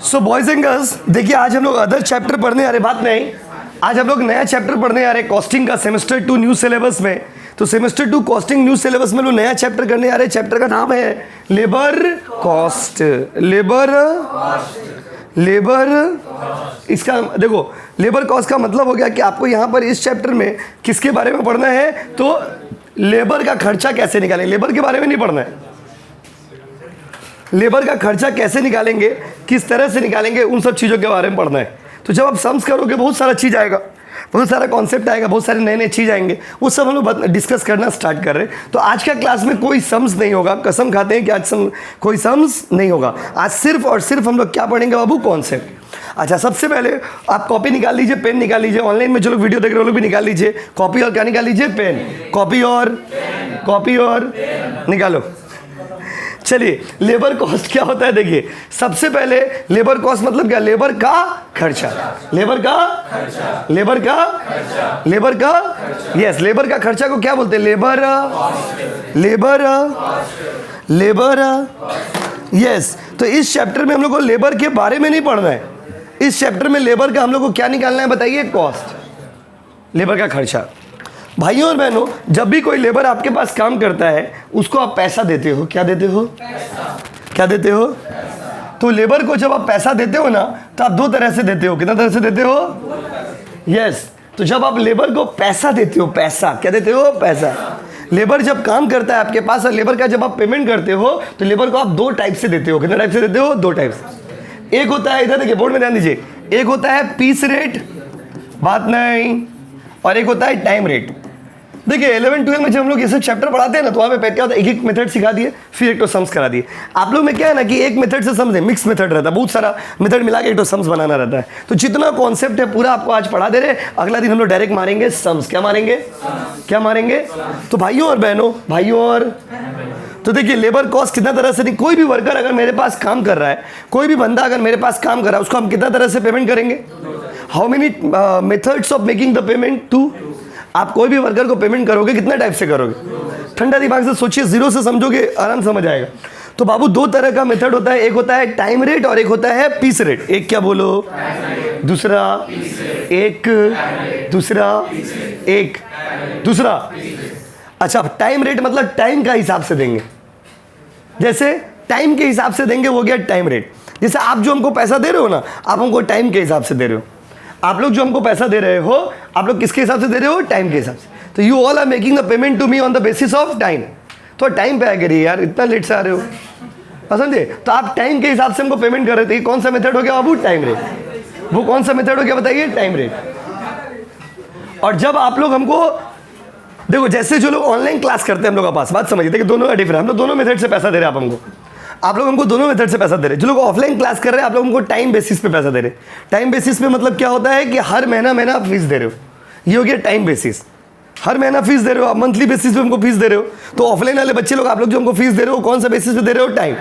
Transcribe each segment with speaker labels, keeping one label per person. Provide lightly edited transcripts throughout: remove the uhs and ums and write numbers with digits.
Speaker 1: So boys and girls, देखिए आज हम लोग अदर चैप्टर पढ़ने आ रहे, बात नहीं, आज हम लोग नया चैप्टर पढ़ने आ रहे हैं कॉस्टिंग का, सेमेस्टर 2 न्यू सिलेबस में। तो सेमेस्टर 2 कॉस्टिंग न्यू सिलेबस में लोग नया चैप्टर करने आ रहे हैं। चैप्टर का नाम है लेबर कॉस्ट। लेबर इसका देखो, लेबर कॉस्ट का मतलब हो गया कि आपको यहाँ पर इस चैप्टर में किसके बारे में पढ़ना है, तो लेबर का खर्चा कैसे निकालेंगे, लेबर के बारे में नहीं पढ़ना है, लेबर का खर्चा कैसे निकालेंगे, किस तरह से निकालेंगे, उन सब चीज़ों के बारे में पढ़ना है। तो जब आप सम्स करोगे बहुत सारा चीज़ आएगा, बहुत सारा कॉन्सेप्ट आएगा, बहुत सारे नए नए चीज़ आएंगे, वो सब हम लोग डिस्कस करना स्टार्ट कर रहे हैं। तो आज का क्लास में कोई सम्स नहीं होगा, कसम खाते हैं कि आज कोई सम्स नहीं होगा। आज सिर्फ और सिर्फ हम लोग क्या पढ़ेंगे बाबू, कॉन्सेप्ट। अच्छा, सबसे पहले आप कॉपी निकाल लीजिए, पेन निकाल लीजिए, ऑनलाइन में जो लोग वीडियो देख रहे हो लोग भी निकाल लीजिए कॉपी और क्या निकाल लीजिए, पेन। कॉपी और निकालो। चलिए, लेबर कॉस्ट क्या होता है देखिए। सबसे पहले लेबर कॉस्ट मतलब क्या, लेबर का खर्चा, लेबर का यस, लेबर का खर्चा को क्या बोलते हैं, लेबर यस। तो इस चैप्टर में हम लोग को लेबर के बारे में नहीं पढ़ना है, इस चैप्टर में लेबर का हम लोग को क्या निकालना है बताइए, कॉस्ट, लेबर का खर्चा। भाइयों और बहनों, जब भी कोई लेबर आपके पास काम करता है उसको आप पैसा देते हो, क्या देते हो, क्या देते हो। तो लेबर को जब आप पैसा देते हो ना, तो आप दो तरह से देते हो, कितना तरह से देते हो, यस। तो जब आप लेबर को पैसा देते हो, पैसा क्या देते हो, पैसा। लेबर जब काम करता है आपके पास और लेबर का जब आप पेमेंट करते हो तो लेबर को आप दो टाइप से देते हो, कितना टाइप से देते हो, दो टाइप से। एक होता है, इधर देखिए बोर्ड में ध्यान दीजिए, एक होता है पीस रेट, बात नहीं, और एक होता है टाइम रेट। देखिए 11-12 में जब हम लोग ये सब चैप्टर पढ़ाते हैं ना, तो वहाँ पे क्या होता है, एक मेथड सिखा दिए, फिर एक तो सम्स करा दिए। आप लोग में क्या है ना कि एक मेथड से सम्स है, मिक्स मेथड रहता है, बहुत सारा मेथड मिला के एक तो सम्स बनाना रहता है। तो जितना कॉन्सेप्ट है पूरा आपको आज पढ़ा दे रहे, अगला दिन हम लोग डायरेक्ट मारेंगे सम्स। क्या मारेंगे, क्या मारेंगे। तो भाइयों और बहनों, तो देखिए लेबर कॉस्ट कितना तरह से, कोई भी वर्कर अगर मेरे पास काम कर रहा है, कोई भी बंदा अगर मेरे पास काम कर रहा है, उसको हम कितना तरह से पेमेंट करेंगे, how many methods of making the payment, two. आप कोई भी वर्कर को पेमेंट करोगे कितना टाइप से करोगे, ठंडा दिमाग से सोचिए, जीरो से समझोगे आराम समझ आएगा। तो बाबू दो तरह का मेथड होता है, एक होता है टाइम रेट और एक होता है पीस रेट। एक क्या बोलो, दूसरा एक, दूसरा एक, दूसरा। अच्छा, टाइम रेट मतलब टाइम का हिसाब से देंगे, जैसे टाइम के हिसाब से देंगे, वो गया टाइम रेट। जैसे आप जो हमको पैसा दे रहे हो ना, आप हमको टाइम के हिसाब से दे रहे हो, आप लोग जो हमको पैसा दे रहे हो, आप लोग किसके हिसाब से दे रहे हो, टाइम के हिसाब से। तो you all are making the payment to me on the basis of time. तो टाइम पे आ करिए यार, इतना लेट से आ रहे हो, समझे। तो आप टाइम के हिसाब से हमको पेमेंट कर रहे थे, कौन सा मेथड हो गया बाबू, टाइम रेट। वो कौन सा मेथड हो गया बताइए, टाइम रेट। और जब आप लोग हमको देखो, जैसे जो लोग ऑनलाइन क्लास करते हैं हम लोग का पास, बात समझिए, देखिए दोनों का डिफरेंस, हम लोग दोनों मेथड से पैसा दे रहे हैं आप लोग हमको दोनों मेथड से पैसा दे रहे हैं। जो लोग ऑफलाइन क्लास कर रहे हैं आप लोग हमको टाइम बेसिस पे पैसा दे रहे हैं। टाइम बेसिस पे मतलब क्या होता है कि हर महीना आप फीस दे रहे हो, ये हो गया टाइम बेसिस। हर महीना फीस दे रहे हो आप, मंथली बेसिस पे हमको फीस दे रहे हो। तो ऑफलाइन वाले बच्चे लोग, आप लोग जो हमको फीस दे रहे हो, कौन सा बेसिस पे दे रहे हो, टाइम।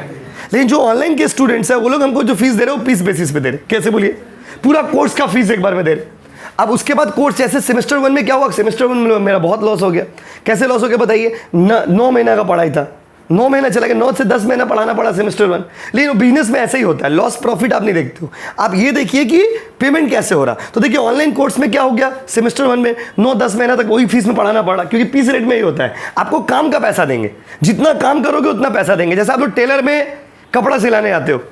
Speaker 1: लेकिन जो ऑनलाइन के स्टूडेंट्स है वो लोग हमको जो फीस दे रहे हो पीस बेसिस पे दे रहे। कैसे बोलिए, पूरा कोर्स का फीस एक बार में दे रहे। अब उसके बाद कोर्स, जैसे सेमेस्टर 1 में क्या हुआ, सेमेस्टर 1 में मेरा बहुत लॉस हो गया। कैसे लॉस हो गया बताइए, 9 महीना का पढ़ाई था, 9 महीना चला गया, 9 से 10 महीना पढ़ाना पड़ा सेमेस्टर 1। लेकिन बिजनेस में ऐसा ही होता है, लॉस प्रॉफिट आप नहीं देखते हो, आप ये देखिए कि पेमेंट कैसे हो रहा। तो देखिए ऑनलाइन कोर्स में क्या हो गया, सेमेस्टर 1 में 9-10 महीना तक वही फीस में पढ़ाना पड़ा, क्योंकि पीस रेट में ही होता है। आपको काम का पैसा देंगे, जितना काम करोगे उतना पैसा देंगे। जैसे आप लोग टेलर में कपड़ा सिलाने आते हो,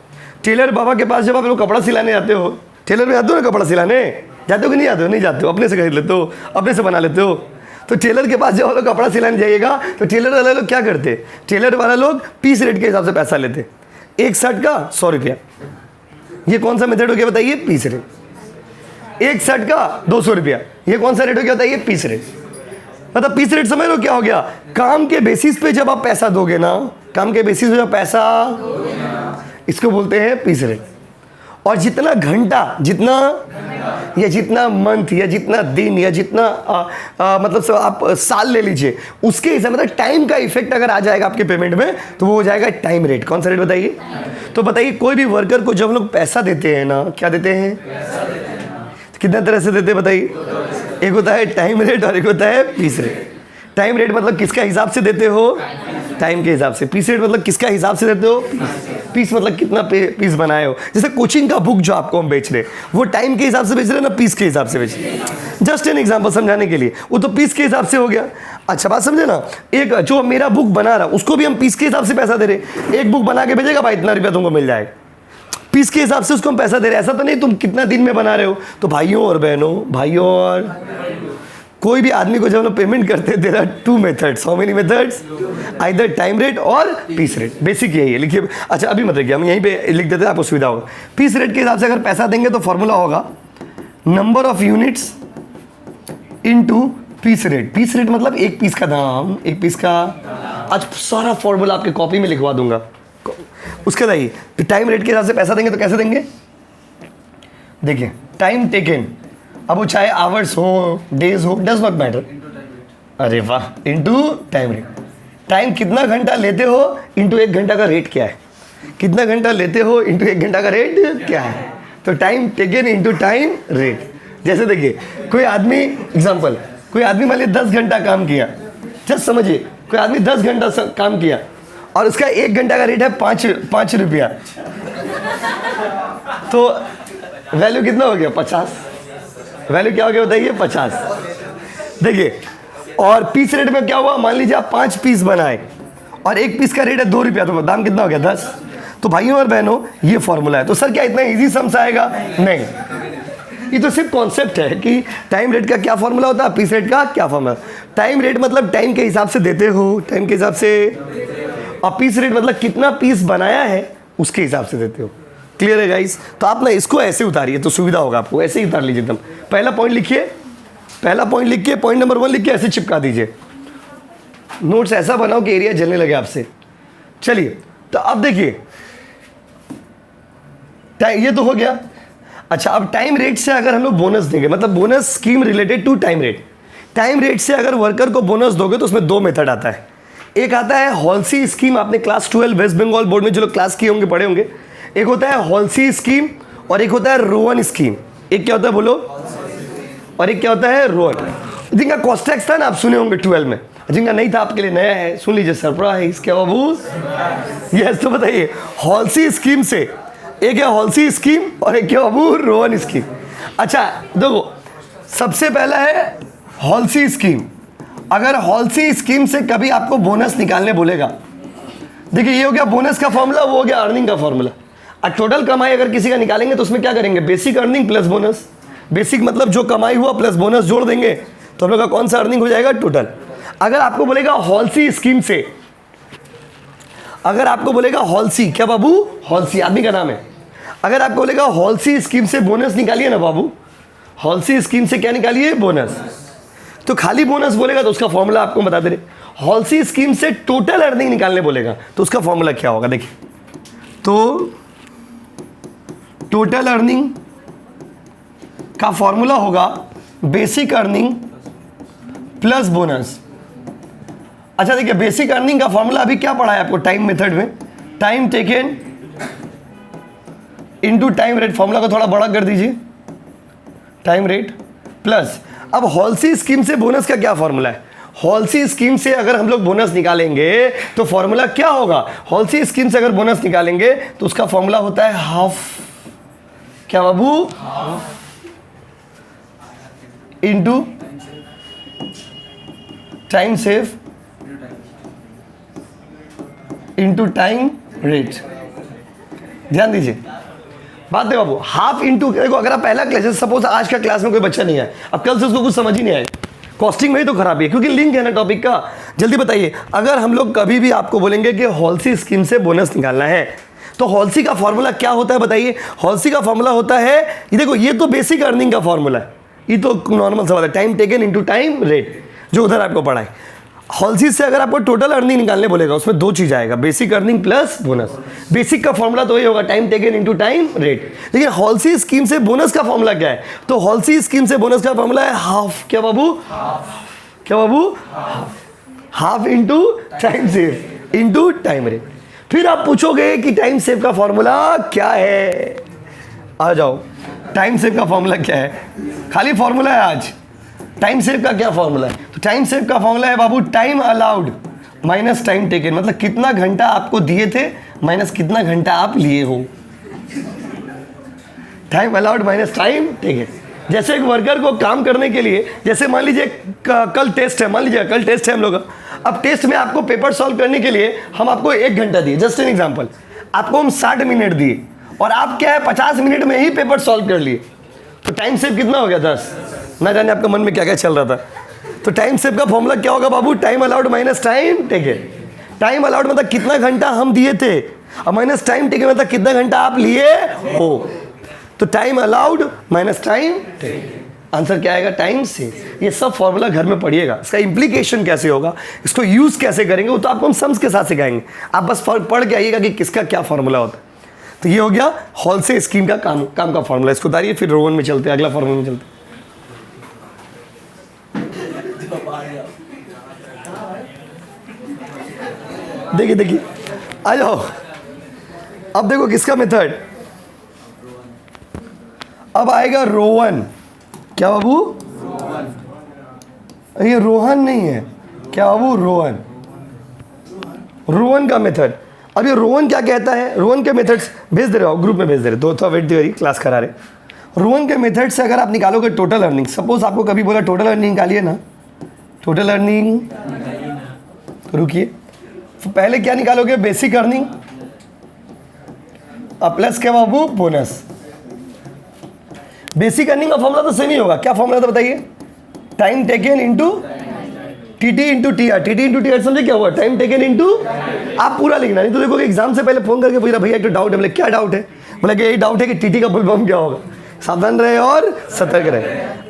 Speaker 1: टेलर बाबा के पास जब आप लोग कपड़ा सिलाने आते हो, टेलर में आते हो ना कपड़ा सिलाने, जाते हो कि नहीं आते हो, नहीं जाते हो, अपने से खरीद लेते हो, अपने से बना लेते हो। तो टेलर के पास जब आप लोग कपड़ा सिलाने जाइएगा तो टेलर वाले लोग क्या करते, टेलर वाला लोग पीस रेट के हिसाब से पैसा लेते। एक शर्ट का 100 रुपया, ये कौन सा मेथड हो गया बताइए, पीस रेट। एक शर्ट का 200 रुपया, ये कौन सा रेट हो गया बताइए, पीस रेट। मतलब पीस रेट समझ लो क्या हो गया, काम के बेसिस पे जब आप पैसा दोगे ना, काम के बेसिस पे जब पैसा, इसको बोलते हैं पीस रेट। और जितना घंटा, जितना या जितना मंथ या जितना दिन या जितना मतलब सब आप साल ले लीजिए, उसके हिसाब मतलब टाइम का इफेक्ट अगर आ जाएगा आपके पेमेंट में तो वो हो जाएगा टाइम रेट। कौन सा रेट बताइए। तो बताइए कोई भी वर्कर को जब हम लोग पैसा देते हैं ना, क्या देते हैं, कितना तरह से देते हैं बताइए। एक होता है टाइम रेट और एक होता है पीस रेट। टाइम रेट मतलब किसका हिसाब से देते हो? टाइम के हिसाब से। पीस रेट मतलब किसका हिसाब से देते हो? पीस मतलब कितना पीस बनाए हो। जैसे कोचिंग का बुक जो आपको हम बेच रहे वो टाइम के हिसाब से बेच रहे हैं ना पीस के हिसाब से बेच रहे हैं। जस्ट एन एग्जांपल समझाने के लिए, वो तो पीस के हिसाब से हो गया। अच्छा बात समझे ना। एक जो मेरा बुक बना रहा उसको भी हम पीस के हिसाब से पैसा दे रहे। एक बुक बना के भेजेगा भाई इतना रुपया तुमको मिल जाएगा, पीस के हिसाब से उसको हम पैसा दे रहे हैं। ऐसा तो नहीं तुम कितना दिन में बना रहे हो। तो भाइयों और बहनों, भाइयों और कोई भी आदमी को जब हम लोग पेमेंट करते हैं there are 2 methods. How many methods? Either time rate और पीस रेट। बेसिक यही है, लिखिए। अच्छा अभी मत लिखिए, हम यहीं पे लिख देते हैं, आपको सुविधा होगा। पीस रेट के हिसाब से अगर पैसा देंगे तो फॉर्मूला होगा number of units into piece rate. Piece rate मतलब एक पीस का दाम, एक पीस का। आज सारा फॉर्मूला आपके कॉपी में लिखवा दूंगा। उसके बाद टाइम रेट के हिसाब से पैसा देंगे तो कैसे देंगे? देखिए टाइम टेकन, अब वो चाहे आवर्स हो, डेज हो, डज नॉट मैटर। अरे वाह, इनटू टाइम रेट। टाइम कितना घंटा लेते हो इनटू 1 घंटा का रेट क्या है? कितना घंटा लेते हो इनटू 1 घंटा का रेट क्या है? तो time taken into time rate. जैसे देखिए कोई आदमी, एग्जांपल, कोई आदमी मान लीजिए 10 घंटा काम किया। जस्ट समझिए कोई आदमी 10 घंटा काम किया और उसका 1 घंटा का रेट है 5 रुपया, तो वैल्यू कितना हो गया? 50। वैल्यू क्या हो गया बताइए? 50। देखिए और पीस रेट में क्या हुआ? मान लीजिए आप 5 पीस बनाए और एक पीस का रेट है 2 रुपया, तो दाम कितना हो गया? 10। तो भाइयों और बहनों ये फॉर्मूला है। तो सर क्या इतना इजी समझ आएगा? नहीं, ये तो सिर्फ कॉन्सेप्ट है कि टाइम रेट का क्या फॉर्मूला होता है, पीस रेट का क्या फॉर्मूला। टाइम रेट मतलब टाइम के हिसाब से देते हो, टाइम के हिसाब से, और पीस रेट मतलब कितना पीस बनाया है उसके हिसाब से देते हो। क्लियर है गाइस? तो आप ना इसको ऐसे उतारिए तो सुविधा होगा आपको। ऐसे ही उतार लीजिए एकदम। पहला पॉइंट लिखिए, पहला पॉइंट लिख के पॉइंट नंबर 1 लिख के ऐसे चिपका दीजिए। नोट्स ऐसा बनाओ कि एरिया जलने लगे आपसे। चलिए तो अब देखिए ये तो हो गया। अच्छा अब टाइम रेट से अगर हम लोग बोनस देंगे, मतलब bonus scheme related to time rate. Time rate से अगर वर्कर को बोनस दोगे तो उसमें 2 मेथड आता है। एक आता है हॉल्सी स्कीम, आपने क्लास 12 वेस्ट बंगाल बोर्ड में जो लोग क्लास किए होंगे पढ़े होंगे। एक होता है हॉल्सी स्कीम और एक होता है रोवन स्कीम। एक क्या होता है बोलो? और एक क्या होता है? रोवन। जिनका कॉस्टेक्स था ना आप सुने होंगे 12 में, जिनका नहीं था आपके लिए नया है, सुन लीजिए। सरप्राइज क्या बाबू? यस, तो बताइए हॉल्सी स्कीम से एक है हॉल्सी स्कीम और एक क्या बाबू? Rowan scheme. अच्छा देखो सबसे पहला है हॉल्सी स्कीम। अगर हॉल्सी स्कीम से कभी आपको बोनस निकालने बोलेगा, देखिए ये हो गया बोनस का फॉर्मूला, वो हो गया अर्निंग का फॉर्मूला। और टोटल कमाई अगर किसी का निकालेंगे तो उसमें क्या करेंगे? Basic earning plus bonus. Basic मतलब जो कमाई हुआ प्लस बोनस जोड़ देंगे तो हम लोग का कौन सा अर्निंग हो जाएगा? टोटल। अगर आपको बोलेगा हॉल्सी स्कीम से, अगर आपको बोलेगा हॉल्सी, क्या बाबू? हॉल्सी आदमी का नाम है। अगर आपको बोलेगा हॉल्सी स्कीम से बोनस निकालिए ना बाबू, हॉल्सी स्कीम से क्या निकालिए? बोनस। तो खाली बोनस बोलेगा तो उसका फॉर्मूला आपको बता दे रहे। हॉल्सी स्कीम से टोटल अर्निंग निकालने बोलेगा तो उसका फॉर्मूला क्या होगा? देखिए तो टोटल अर्निंग का फॉर्मूला होगा बेसिक अर्निंग प्लस बोनस। अच्छा देखिए बेसिक अर्निंग का फॉर्मूला अभी क्या पढ़ा है आपको टाइम मेथड में? Time taken into time rate. Formula को थोड़ा बड़ा कर दीजिए, टाइम रेट प्लस। अब हॉल्सी स्कीम से बोनस का क्या फॉर्मूला है? हॉल्सी स्कीम से अगर हम लोग बोनस निकालेंगे तो फॉर्मूला क्या होगा? हॉल्सी स्कीम से अगर बोनस निकालेंगे तो उसका फॉर्मूला होता है हाफ, क्या बाबू? Into time save into time rate. ध्यान दीजिए बात है बाबू। हाफ इंटू, देखो अगर आप पहला क्लास, सपोज आज का क्लास में कोई बच्चा नहीं है, अब कल से उसको कुछ समझ ही नहीं आएगा, कॉस्टिंग में ही तो खराबी है क्योंकि लिंक है ना टॉपिक का। जल्दी बताइए, अगर हम लोग कभी भी आपको बोलेंगे कि हॉल्सी स्कीम से बोनस निकालना है तो हॉल्सी का फॉर्मूला क्या होता है बताइए? हॉल्सी का फॉर्मूला होता है, ये देखो ये तो बेसिक अर्निंग का फॉर्मूला है, ये तो नॉर्मल सवाल है, time taken into time rate जो उधर आपको पढ़ा है। हॉल्सी से अगर आपको टोटल अर्निंग निकालने बोलेगा उसमें 2 चीज आएगा, basic earning plus bonus. Basic का फॉर्मूला तो ये होगा time taken into time rate. लेकिन हॉल्सी स्कीम से बोनस का फॉर्मूला क्या है? तो हॉल्सी स्कीम से बोनस का फॉर्मूला है हाफ, क्या बाबू? क्या बाबू? Half into time save into time rate. फिर आप पूछोगे कि टाइम सेव का फॉर्मूला क्या है? आ जाओ, टाइम सेव का फॉर्मूला क्या है? खाली फॉर्मूला है आज, टाइम सेव का क्या फॉर्मूला है? तो टाइम सेव का फॉर्मूला है बाबू time allowed minus time taken, मतलब कितना घंटा आपको दिए थे माइनस कितना घंटा आप लिए हो। Time allowed minus time taken. जैसे एक वर्कर को काम करने के लिए, जैसे मान लीजिए कल टेस्ट है, मान लीजिए कल टेस्ट है हम लोग का। अब टेस्ट में आपको पेपर सॉल्व करने के लिए हम आपको 1 घंटा दिए, जस्ट एन एग्जांपल। आपको हम 60 मिनट दिए और आप क्या है 50 मिनट में ही पेपर सॉल्व कर लिए, तो टाइम सेव कितना हो गया? 10। ना जाने आपके मन में क्या क्या चल रहा था। तो टाइम सेव का फॉर्मूला क्या होगा बाबू? Time allowed minus time taken. Time allowed मतलब कितना घंटा हम दिए थे और माइनस टाइम टेकन मतलब कितना घंटा आप लिए हो। तो time allowed minus time taken, answer क्या आएगा? Time save. ये सब फॉर्मूला घर में पढ़िएगा, इसका इंप्लीकेशन कैसे होगा, इसको यूज कैसे करेंगे वो तो आपको हम सम्स के साथ सिखाएंगे। आप बस पढ़ के आइएगा कि किसका क्या फॉर्मूला होता है। तो ये हो गया हॉल से स्कीम का काम का फॉर्मूला। इसको उतारिए, फिर रोवन में चलते हैं, अगला फॉर्मूला में चलते हैं। देखिए आ जाओ। अब देखो किसका मेथड, अब आएगा रोवन। क्या बाबू? ये रोहन नहीं है, क्या बाबू? रोवन। रोवन का मेथड। अब ये रोवन क्या कहता है? रोवन के मेथड्स भेज दे रहे हो, ग्रुप में भेज दे रहे, दो वेट दे रही, क्लास करा रहे। रोवन के मेथड से अगर आप निकालोगे टोटल अर्निंग, सपोज आपको कभी बोला टोटल अर्निंग निकालिए ना, टोटल अर्निंग, रुकिए, पहले क्या निकालोगे? बेसिक अर्निंग प्लस क्या बाबू? बोनस। बेसिक अर्निंग का फॉर्मूला तो सेम ही होगा। क्या फॉर्मूला था बताइए? Time taken into TT into TR. TT into TR समझे क्या हुआ? टाइम टेकन इंटू, आप पूरा लिखना, नहीं तो देखो एग्जाम से पहले फोन करके पूछ रहा भैया एक तो डाउट है। बोले क्या डाउट है? बोले कि यही डाउट है कि टीटी का फुल फॉर्म क्या होगा। सावधान रहे और सतर्क रहे।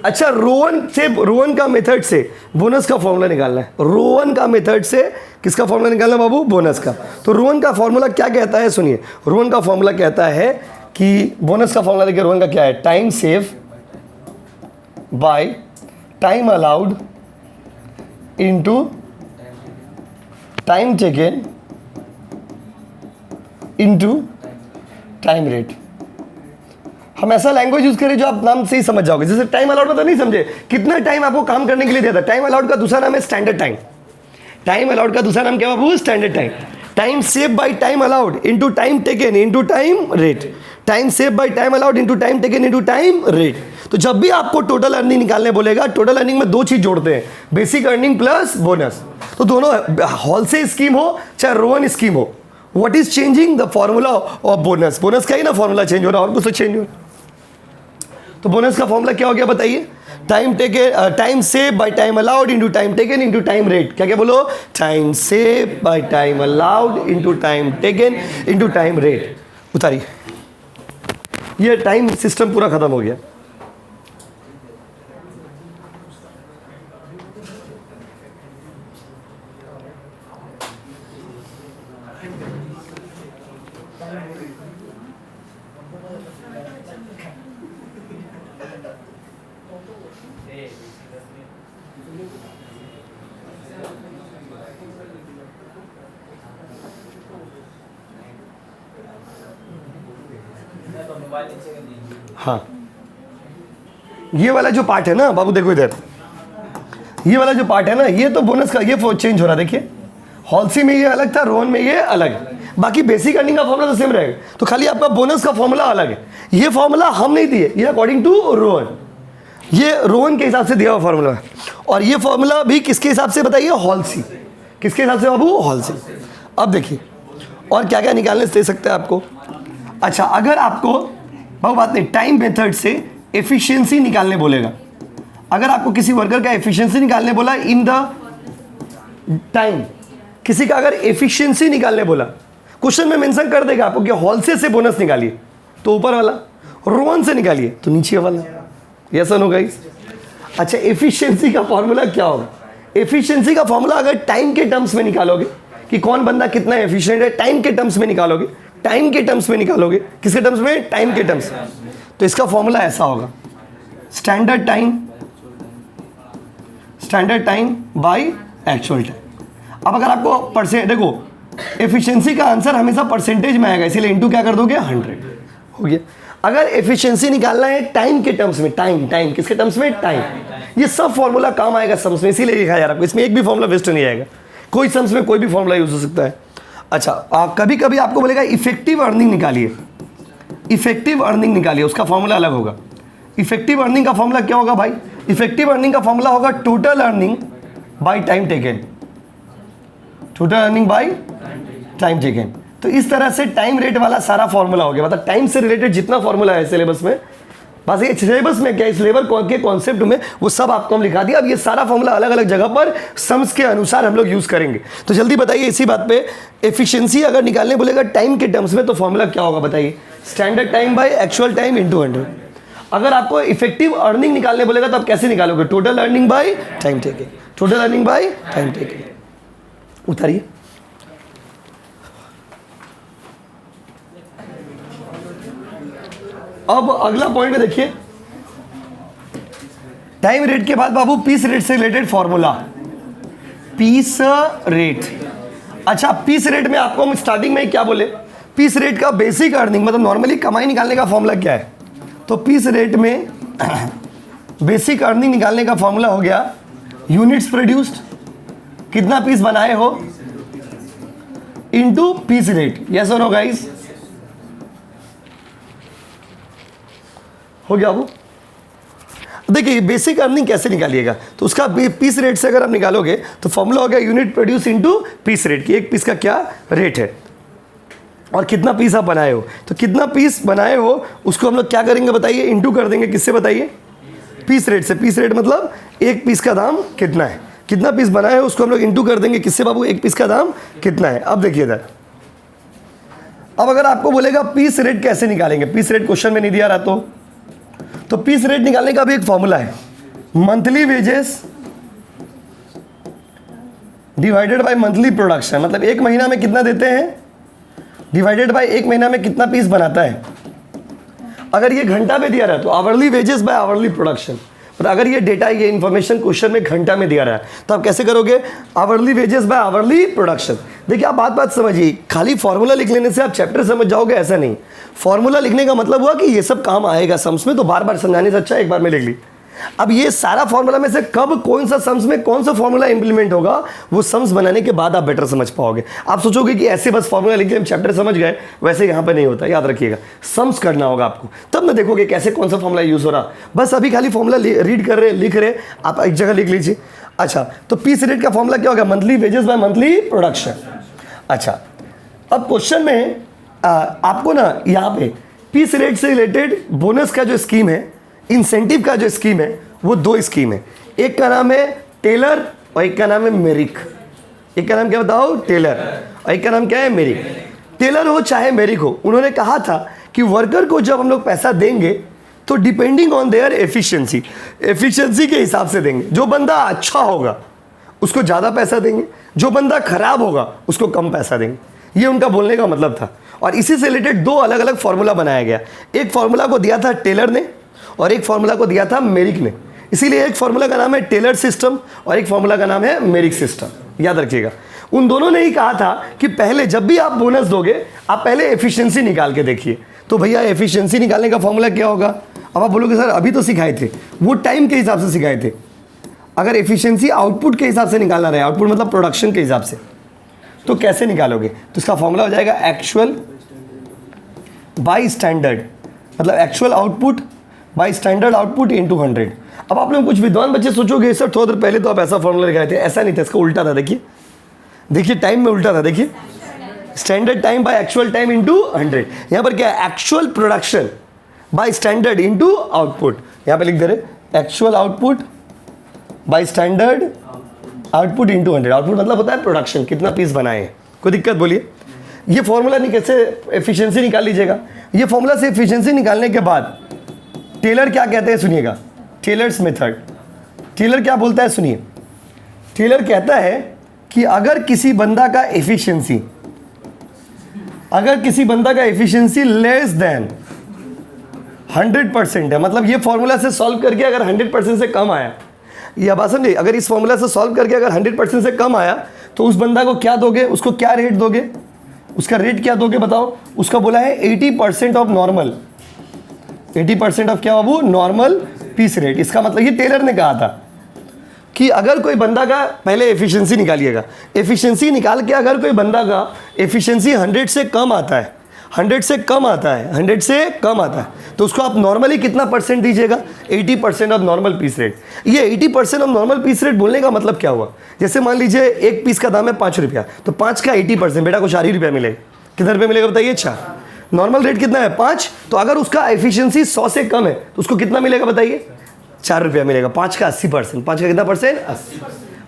Speaker 1: अच्छा, रोवन का मेथड से बोनस का फॉर्मूला निकालना है। रोवन का मेथड से किसका फॉर्मूला निकालना है बाबू? बोनस का। तो रोवन का फॉर्मूला क्या कहता है? सुनिए, रोवन का फॉर्मूला कहता है कि बोनस का फॉर्मूला देखिए रोवन का क्या है? Time save by time allowed into time taken into time rate. हम ऐसा लैंग्वेज यूज करें जो आप नाम से ही समझ जाओगे। जैसे टाइम अलाउड मतलब नहीं समझे, कितना टाइम आपको काम करने के लिए देता है। टाइम अलाउड का दूसरा नाम है स्टैंडर्ड टाइम। टाइम अलाउड का दूसरा नाम क्या बाबू? Standard time. Time save by time allowed into time taken into time rate. Time save by time allowed into time taken into time rate. तो जब भी आपको टोटल अर्निंग निकालने बोलेगा, टोटल अर्निंग में 2 चीज जोड़ते हैं, बेसिक अर्निंग प्लस बोनस। तो दोनों हॉल से स्कीम हो चाहे रोवन स्कीम हो, what is changing? The formula of bonus. Bonus का ही ना फॉर्मूला चेंज हो रहा है, और कुछ तो चेंज हो रहा है। तो बोनस का फॉर्मूला क्या हो गया बताइए? Time save by time allowed into time taken into time rate. क्या क्या बोलो? Time save by time allowed into time taken into time rate. उतारिए, ये टाइम सिस्टम पूरा खत्म हो गया। हाँ, ये वाला जो पार्ट है ना बाबू, देखो इधर, ये वाला जो पार्ट है ना, ये तो बोनस का ये चेंज हो रहा है। देखिए, हॉलसी में ये अलग था, रोहन में ये अलग। बाकी बेसिक अर्निंग का फॉर्मूला तो सेम रहेगा, तो खाली आपका बोनस का फॉर्मूला अलग है। ये फॉर्मूला हम नहीं दिए, ये अकॉर्डिंग टू रोहन, ये रोहन के हिसाब से दिया हुआ फॉर्मूला है। और ये फॉर्मूला भी किसके हिसाब से बताइए? हॉलसी। किसके हिसाब से बाबू? हॉलसी। अब देखिए और क्या क्या निकालने दे सकते हैं आपको। अच्छा, अगर आपको बाबू बात नहीं, टाइम मेथड से एफिशिएंसी निकालने बोलेगा, अगर आपको किसी वर्कर का एफिशिएंसी निकालने बोला इन द टाइम, किसी का अगर एफिशिएंसी निकालने बोला, क्वेश्चन में मेंशन कर देगा आपको कि हॉलसे से बोनस निकालिए तो ऊपर वाला, रोहन से निकालिए तो नीचे वाला। यस और नो गाइस? अच्छा, एफिशिएंसी का फॉर्मूला क्या होगा? एफिशिएंसी का फॉर्मूला अगर टाइम के टर्म्स में निकालोगे कि कौन बंदा कितना एफिशिएंट है, टाइम के टर्म्स में निकालोगे, टाइम के टर्म्स में निकालोगे। किसके टर्म्स में? टाइम के टर्म्स। तो इसका फॉर्मूला ऐसा होगा, standard time by actual time. अब अगर आपको परसेंट, देखो एफिशिएंसी का आंसर हमेशा परसेंटेज में आएगा, इसीलिए इनटू क्या कर दोगे? 100 हो गया। अगर एफिशिएंसी निकालना है टाइम के टर्म्स में, टाइम किसके टर्म्स में? टाइम। ये सब फॉर्मूला काम आएगा सम्स में, इसीलिए लिखा जा रहा है, इसमें एक भी फॉर्मूला वेस्ट नहीं आएगा, कोई सम्स में कोई भी फॉर्मूला यूज हो सकता है। अच्छा कभी कभी आपको बोलेगा इफेक्टिव अर्निंग निकालिए, इफेक्टिव अर्निंग निकालिए, उसका फॉर्मूला अलग होगा। इफेक्टिव अर्निंग का फॉर्मूला क्या होगा भाई? इफेक्टिव अर्निंग का फॉर्मूला होगा total earning by time taken, total earning by time taken. तो इस तरह से टाइम रेट वाला सारा फॉर्मूला हो गया, मतलब टाइम से रिलेटेड जितना फॉर्मूला है सिलेबस में, बस ये सिलेबस में क्या, इस लेबर के कॉन्सेप्ट में वो सब आपको हम लिखा दिया। अब ये सारा फॉर्मूला अलग अलग जगह पर सम्स के अनुसार हम लोग यूज करेंगे। तो जल्दी बताइए इसी बात पे, एफिशिएंसी अगर निकालने बोलेगा टाइम के टर्म्स में तो फॉर्मूला क्या होगा बताइए? Standard time by actual time into 100। अगर आपको इफेक्टिव अर्निंग निकालने बोलेगा तो आप कैसे निकालोगे? Total earning by time taken, total earning by time taken. उतारिए। अब अगला पॉइंट में देखिए, टाइम रेट के बाद बाबू पीस रेट से रिलेटेड फॉर्मूला, पीस रेट। अच्छा पीस रेट में आपको हम स्टार्टिंग में क्या बोले? पीस रेट का बेसिक अर्निंग मतलब नॉर्मली कमाई निकालने का फॉर्मूला क्या है? तो पीस रेट में बेसिक अर्निंग निकालने का फॉर्मूला हो गया यूनिट्स प्रोड्यूस्ड, कितना पीस बनाए हो, इनटू पीस रेट। यस और नो गाइस? हो गया वो? देखिए बेसिक अर्निंग कैसे निकालिएगा, तो उसका पीस रेट से अगर आप निकालोगे तो फॉर्मूला हो गया unit produce into piece rate, कि एक पीस का क्या रेट है और कितना पीस आप बनाए हो। तो कितना पीस बनाए हो उसको हम लोग क्या करेंगे बताइए? इनटू कर देंगे, किससे बताइए? पीस रेट से। पीस रेट मतलब एक पीस का दाम कितना है, कितना पीस बनाए हो उसको हम लोग इनटू कर देंगे, किससे बाबू? एक पीस का दाम कितना है। अब देखिए इधर, अब अगर आपको बोलेगा पीस रेट कैसे निकालेंगे, पीस रेट क्वेश्चन में नहीं दिया रहा तो पीस रेट निकालने का भी एक फॉर्मूला है, monthly wages divided by monthly production. मतलब एक महीना में कितना देते हैं डिवाइडेड बाय एक महीना में कितना पीस बनाता है। अगर ये घंटा में दिया रहा है तो hourly wages by hourly production. और अगर ये डेटा, ये इन्फॉर्मेशन क्वेश्चन में घंटा में दिया रहा है तो आप कैसे करोगे? Hourly wages by hourly production. देखिए आप बात समझिए, खाली फॉर्मूला लिख लेने से आप चैप्टर समझ जाओगे ऐसा नहीं। फॉर्मूला लिखने का मतलब हुआ कि ये सब काम आएगा सम्स में, तो बार बार समझाने से अच्छा एक बार में लिख ली। अब ये सारा फॉर्मूला में से कब कौन सा सम्स में कौन सा फॉर्मूला इंप्लीमेंट होगा वो सम्स बनाने के बाद आप बेटर समझ पाओगे। आप सोचोगे कि ऐसे बस फॉर्मूला लिख के हम चैप्टर समझ गए, वैसे यहाँ पे नहीं होता, याद रखिएगा सम्स करना होगा आपको, तब ना देखोगे कैसे कौन सा फॉर्मूला यूज हो रहा। बस अभी खाली फॉर्मूला रीड कर रहे लिख रहे, आप एक जगह लिख लीजिए। अच्छा तो पीस रेट का फॉर्मूला क्या होगा? Monthly wages by monthly production. अच्छा अब क्वेश्चन में आपको ना यहाँ पे पीस रेट से रिलेटेड बोनस का जो स्कीम है, इंसेंटिव का जो स्कीम है, वो दो स्कीम है। एक का नाम है टेलर और एक का नाम है मेरिक। एक का नाम क्या बताओ? टेलर, और एक का नाम क्या है? मेरिक। टेलर हो चाहे मेरिक हो, उन्होंने कहा था कि वर्कर को जब हम लोग पैसा देंगे तो depending on their efficiency, efficiency के हिसाब से देंगे। जो बंदा अच्छा होगा उसको ज़्यादा पैसा देंगे, जो बंदा खराब होगा उसको कम पैसा देंगे। ये उनका बोलने का मतलब था। और इसी से रिलेटेड दो अलग अलग फॉर्मूला बनाया गया। एक फॉर्मूला को दिया था टेलर ने और एक फॉर्मूला को दिया था मेरिक ने। इसीलिए एक फॉर्मूला का नाम है टेलर सिस्टम और एक फॉर्मूला का नाम है मेरिक सिस्टम। याद रखिएगा, उन दोनों ने ही कहा था कि पहले जब भी आप बोनस दोगे आप पहले एफिशिएंसी निकाल के देखिए। तो भैया एफिशिएंसी निकालने का फॉर्मूला क्या होगा? अब आप बोलोगे सर अभी तो सिखाए थे, वो टाइम के हिसाब से सिखाए थे। अगर एफिशिएंसी आउटपुट के हिसाब से निकालना रहे, आउटपुट मतलब प्रोडक्शन के हिसाब से, तो कैसे निकालोगे? तो इसका फॉर्मूला हो जाएगा एक्चुअल बाय स्टैंडर्ड, मतलब actual output by standard output into 100। अब आप लोग कुछ विद्वान बच्चे सोचोगे सर थोड़ा देर पहले तो आप ऐसा फॉर्मूला लिखाए थे, ऐसा नहीं था, इसका उल्टा था। देखिए देखिए टाइम में उल्टा था। देखिए standard time by actual time into 100। यहाँ पर क्या है? Actual production by standard into output. यहाँ पे लिख दे रहे actual output by standard output into 100। Output मतलब होता है प्रोडक्शन, कितना पीस बनाए हैं। कोई दिक्कत बोलिए? ये फॉर्मूला नहीं, कैसे एफिशिएंसी निकाल लीजिएगा। ये फॉर्मूला से एफिशिएंसी निकालने के बाद टेलर क्या कहते हैं सुनिएगा, टेलर्स मेथड। टेलर क्या बोलता है सुनिए, टेलर कहता है कि अगर किसी बंदा का एफिशिएंसी लेस देन 100% है, मतलब ये फॉर्मूला से सॉल्व करके अगर 100% से कम आया, ये बात समझिए, अगर इस फॉर्मूला से सॉल्व करके अगर 100% से कम आया तो उस बंदा को क्या दोगे? उसको क्या रेट दोगे? उसका रेट क्या दोगे बताओ? उसका बोला है 80% ऑफ नॉर्मल, 80% ऑफ क्या बाबू? Normal piece rate. इसका मतलब ये टेलर ने कहा था, कि अगर कोई बंदा का, पहले एफिशिएंसी निकालिएगा, एफिशिएंसी निकाल के अगर कोई बंदा का एफिशिएंसी 100 से कम आता है, 100 से कम आता है, 100 से कम आता है, तो उसको आप नॉर्मली कितना परसेंट दीजिएगा? 80% ऑफ नॉर्मल पीस रेट। ये 80% ऑफ नॉर्मल पीस रेट बोलने का मतलब क्या हुआ? जैसे मान लीजिए एक पीस का दाम है 5 रुपया, तो 5 का 80% बेटा को 4 ही रुपया मिलेगा। कितना रुपया मिलेगा बताइए? 4। नॉर्मल रेट कितना है? 5। तो अगर उसका एफिशिएंसी 100 से कम है तो उसको कितना मिलेगा बताइए? 4 रुपया मिलेगा। 5 का 80%, 5 का कितना परसेंट? 80।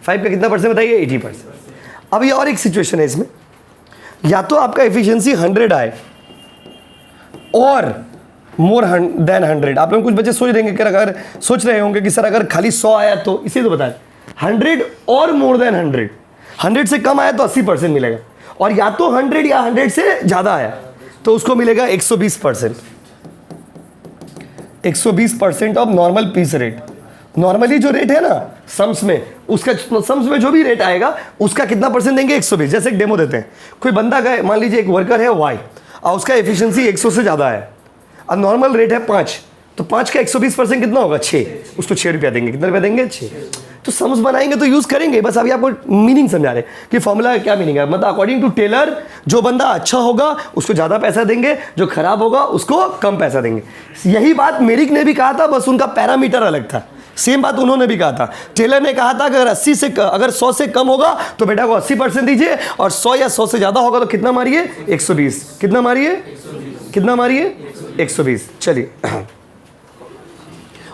Speaker 1: 5 का कितना परसेंट बताइए? 80%। अब ये और एक सिचुएशन है इसमें, या तो आपका एफिशिएंसी 100 आए और मोर देन 100। आप लोग कुछ बच्चे सोच देंगे कि अगर सोच रहे होंगे कि सर अगर खाली 100 आया तो, इसी तो बताएं 100 और मोर देन 100। 100 से कम आया तो 80% मिलेगा, और या तो 100 या 100 से ज़्यादा आया तो उसको मिलेगा 120%। 120% of normal piece rate. Normally जो रेट है ना सम्स में, उसका सम्स में जो भी रेट आएगा उसका कितना परसेंट देंगे? 120। जैसे एक डेमो देते हैं, कोई बंदा का, मान लीजिए एक वर्कर है वाई और उसका एफिशिएंसी 100 से ज़्यादा है, अब नॉर्मल रेट है 5, तो 5 का 120% कितना होगा? 6। उसको 6 रुपया देंगे। कितना रुपया देंगे? 6। तो सम्स बनाएंगे तो यूज़ करेंगे, बस अभी आपको मीनिंग समझा रहे कि फॉर्मूला का क्या मीनिंग है। मतलब अकॉर्डिंग टू टेलर, जो बंदा अच्छा होगा उसको ज़्यादा पैसा देंगे, जो खराब होगा उसको कम पैसा देंगे। यही बात मेरिक ने भी कहा था, बस उनका पैरामीटर अलग था। सेम बात उन्होंने भी कहा था। टेलर ने कहा था कि अगर 100 से कम होगा तो बेटा को 80% दीजिए, और 100 या 100 से ज़्यादा होगा तो कितना मारिए? 120। कितना मारिए? कितना मारिए? 120। चलिए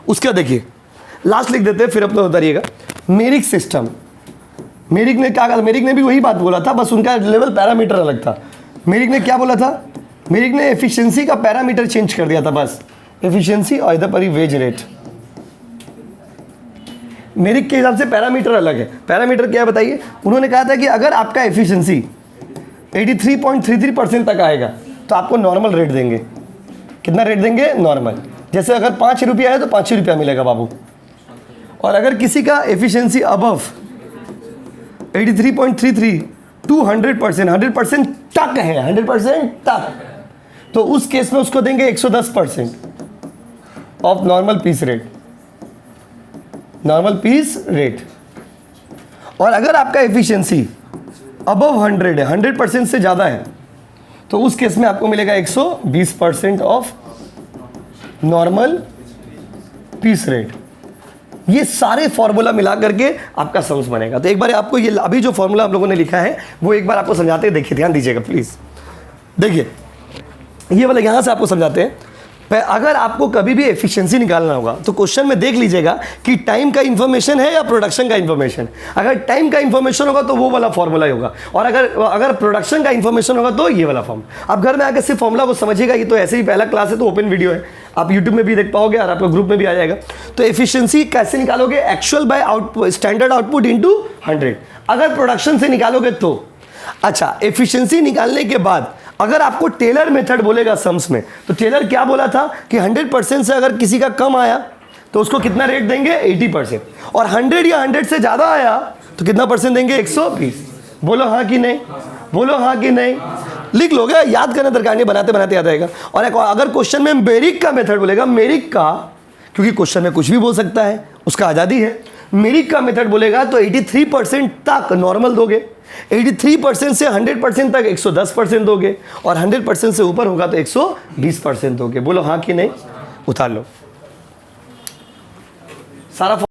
Speaker 1: उसका देखिए लास्ट लिख देते हैं, फिर अपना उतारिएगा। मेरिक सिस्टम, मेरिक ने क्या कहा? मेरिक ने भी वही बात बोला था, बस उनका लेवल पैरामीटर अलग था। मेरिक ने क्या बोला था? मेरिक ने एफिशिएंसी का पैरामीटर चेंज कर दिया था, बस एफिशिएंसी और इधर पर ही वेज रेट। मेरिक के हिसाब से पैरामीटर अलग है। पैरामीटर क्या है बताइए? उन्होंने कहा था कि अगर आपका एफिशिएंसी 83.33% तक आएगा तो आपको नॉर्मल रेट देंगे। कितना रेट देंगे? नॉर्मल। जैसे अगर 5 रुपया है तो 5 ही रुपया मिलेगा बाबू। और अगर किसी का एफिशिएंसी अबव 83.33 टू 100%, 100% तक है, 100% तक, तो उस केस में उसको देंगे 110% of normal piece rate. Normal piece rate. और अगर आपका एफिशिएंसी अबव 100 है, 100% से ज़्यादा है, तो उस केस में आपको मिलेगा 120% ऑफ नॉर्मल पीस रेट। ये सारे फॉर्मूला मिला करके आपका सम्स बनेगा। तो एक बार आपको ये अभी जो फॉर्मूला हम लोगों ने लिखा है वो एक बार आपको समझाते हैं, देखिए, ध्यान दीजिएगा प्लीज़। देखिए ये वाला यहाँ से आपको समझाते हैं। अगर आपको कभी भी एफिशिएंसी निकालना होगा तो क्वेश्चन में देख लीजिएगा कि टाइम का इंफॉर्मेशन है या प्रोडक्शन का इंफॉर्मेशन। अगर टाइम का इंफॉर्मेशन होगा तो वो वाला फॉर्मूला ही होगा, और अगर प्रोडक्शन का इंफॉर्मेशन होगा तो ये वाला फॉर्मूला। आप घर में आकर सिर्फ फॉर्मूला को समझिएगा। ये तो ऐसे ही पहला क्लास है तो ओपन वीडियो है, आप यूट्यूब में भी देख पाओगे और आपका ग्रुप में भी आ जाएगा। तो एफिशिएंसी कैसे निकालोगे? Actual by output, standard output into 100। अगर प्रोडक्शन से निकालोगे तो अच्छा, एफिशिएंसी निकालने के बाद अगर आपको टेलर मेथड बोलेगा सम्स में, तो टेलर क्या बोला था कि 100% से अगर किसी का कम आया तो उसको कितना रेट देंगे? 80%। और 100 या 100 से ज़्यादा आया तो कितना परसेंट देंगे? 120। बोलो हाँ कि नहीं? बोलो हाँ कि नहीं? लिख लोगे, याद करना दरकार नहीं, बनाते बनाते याद आएगा। और अगर क्वेश्चन में मेरिक का मेथड बोलेगा, मेरिक का, क्योंकि क्वेश्चन में कुछ भी बोल सकता है, उसका आज़ादी है, मेरिक का मेथड बोलेगा तो 83% तक नॉर्मल दोगे, 83% से 100% तक 110% दोगे, और 100% से ऊपर होगा तो 120% दोगे। बोलो हाँ कि नहीं? उतार लो सारा।